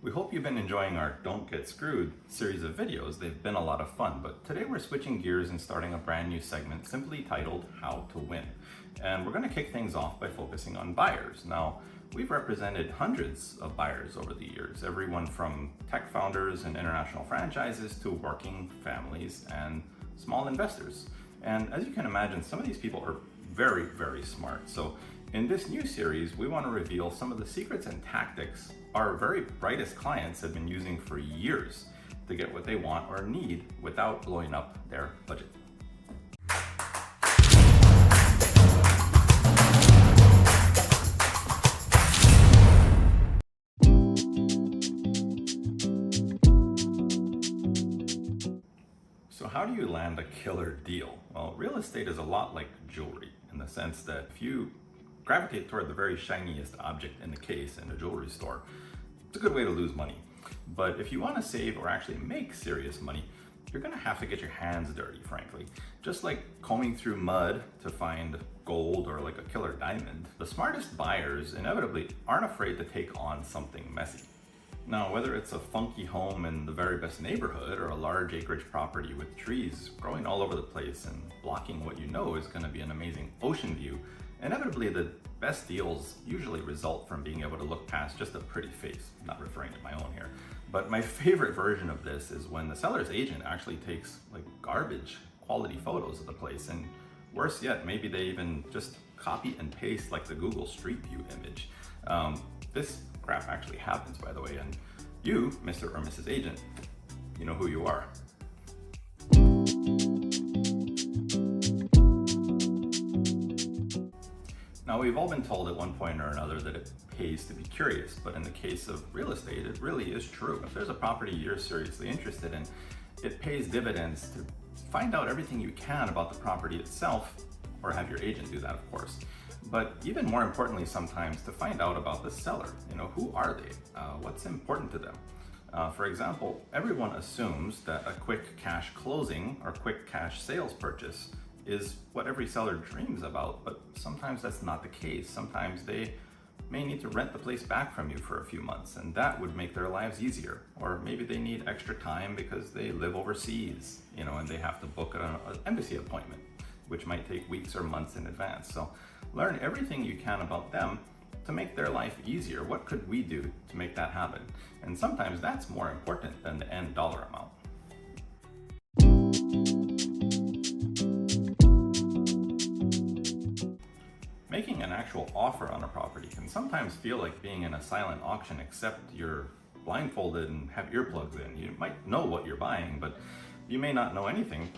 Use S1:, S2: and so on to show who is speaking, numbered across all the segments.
S1: We hope you've been enjoying our Don't Get Screwed series of videos. They've been a lot of fun, but today we're switching gears and starting a brand new segment simply titled How to Win. And we're going to kick things off by focusing on buyers. Now, we've represented hundreds of buyers over the years, everyone from tech founders and international franchises to working families and small investors. And as you can imagine, some of these people are very, very smart. So in this new series, we want to reveal some of the secrets and tactics our very brightest clients have been using for years to get what they want or need without blowing up their budget. So how do you land a killer deal? Well, real estate is a lot like jewelry in the sense that if you gravitate toward the very shiniest object in the case in a jewelry store, it's a good way to lose money. But if you want to save or actually make serious money, you're going to have to get your hands dirty, frankly. Just like combing through mud to find gold or like a killer diamond, the smartest buyers inevitably aren't afraid to take on something messy. Now, whether it's a funky home in the very best neighborhood or a large acreage property with trees growing all over the place and blocking what you know is going to be an amazing ocean view, inevitably the best deals usually result from being able to look past just a pretty face. I'm not referring to my own here. But my favorite version of this is when the seller's agent actually takes like garbage quality photos of the place, and worse yet, maybe they even just copy and paste like the Google Street View image. This crap actually happens, by the way, and you, Mr. or Mrs. Agent, you know who you are. Now, we've all been told at one point or another that it pays to be curious, but in the case of real estate, it really is true. If there's a property you're seriously interested in, it pays dividends to find out everything you can about the property itself, or have your agent do that, of course. But even more importantly, sometimes to find out about the seller. You know, who are they? What's important to them? For example, everyone assumes that a quick cash closing or quick cash sales purchase is what every seller dreams about, but sometimes that's not the case. Sometimes they may need to rent the place back from you for a few months, and that would make their lives easier. Or maybe they need extra time because they live overseas, you know, and they have to book an embassy appointment, which might take weeks or months in advance. So learn everything you can about them to make their life easier. What could we do to make that happen? And sometimes that's more important than the end dollar amount. Making an actual offer on a property can sometimes feel like being in a silent auction, except you're blindfolded and have earplugs in. You might know what you're buying, but you may not know anything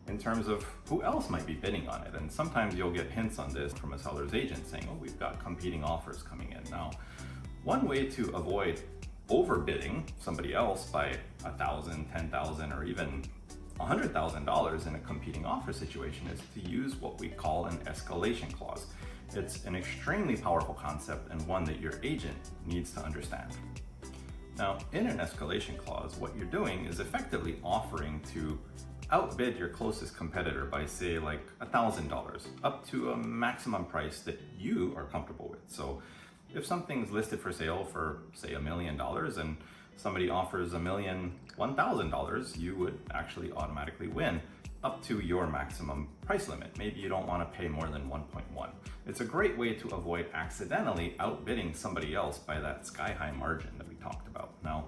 S1: in terms of who else might be bidding on it. And sometimes you'll get hints on this from a seller's agent saying, oh, we've got competing offers coming in. Now, one way to avoid overbidding somebody else by $1,000, $10,000, or even $100,000 in a competing offer situation is to use what we call an escalation clause. It's an extremely powerful concept and one that your agent needs to understand. Now, in an escalation clause, what you're doing is effectively offering to outbid your closest competitor by, say, like $1,000 up to a maximum price that you are comfortable with. So if something's listed for sale for, say, $1 million and somebody offers $1,001,000, you would actually automatically win up to your maximum price limit. Maybe you don't want to pay more than 1.1. It's a great way to avoid accidentally outbidding somebody else by that sky-high margin that we talked about. Now,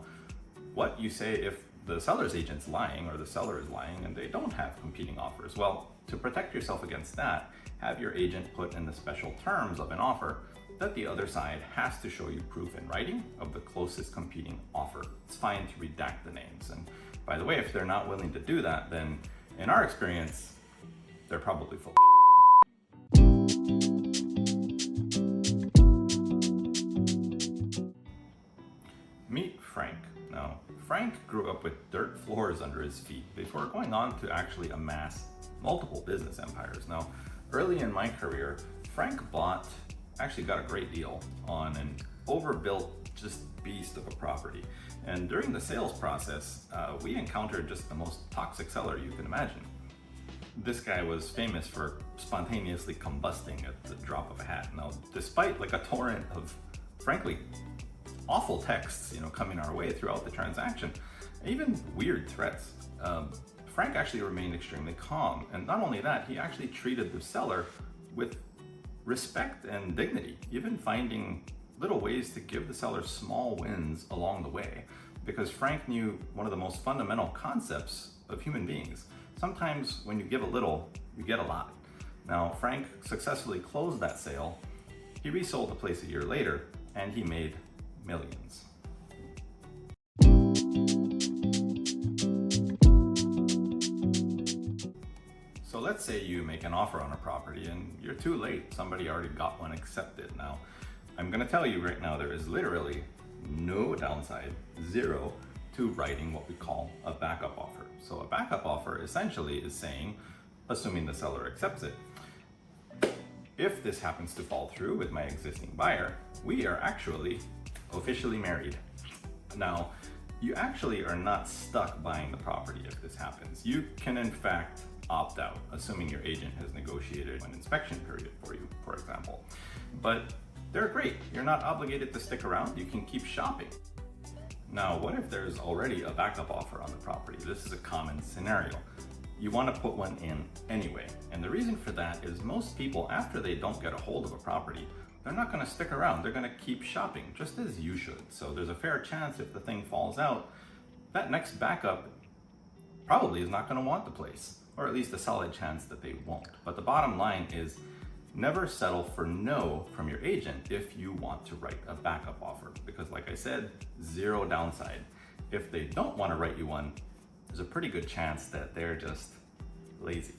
S1: what you say if the seller's agent's lying or the seller is lying and they don't have competing offers? Well, to protect yourself against that, have your agent put in the special terms of an offer that the other side has to show you proof in writing of the closest competing offer. It's fine to redact the names. And by the way, if they're not willing to do that, then in our experience, they're probably full of Meet Frank. Now, Frank grew up with dirt floors under his feet before going on to actually amass multiple business empires. Now, early in my career, Frank actually got a great deal on an overbuilt just beast of a property. And during the sales process, we encountered just the most toxic seller you can imagine. This guy was famous for spontaneously combusting at the drop of a hat. Now, despite like a torrent of, frankly, awful texts, coming our way throughout the transaction, even weird threats. Frank actually remained extremely calm, and not only that, he actually treated the seller with respect and dignity, even finding little ways to give the seller small wins along the way, because Frank knew one of the most fundamental concepts of human beings. Sometimes when you give a little, you get a lot. Now, Frank successfully closed that sale. He resold the place a year later, and he made millions. So let's say you make an offer on a property and you're too late. Somebody already got one accepted. Now, I'm gonna tell you right now, there is literally no downside, zero, to writing what we call a backup offer. So a backup offer essentially is saying, assuming the seller accepts it, if this happens to fall through with my existing buyer, we are actually officially married. Now, you actually are not stuck buying the property if this happens. You can in fact opt out, assuming your agent has negotiated an inspection period for you, for example. But they're great. You're not obligated to stick around. You can keep shopping. Now, what if there's already a backup offer on the property? This is a common scenario. You want to put one in anyway. And the reason for that is most people, after they don't get a hold of a property, they're not going to stick around. They're going to keep shopping, just as you should. So there's a fair chance if the thing falls out, that next backup probably is not going to want the place, or at least a solid chance that they won't. But the bottom line is, never settle for no from your agent if you want to write a backup offer, because like I said, zero downside. If they don't want to write you one, there's a pretty good chance that they're just lazy.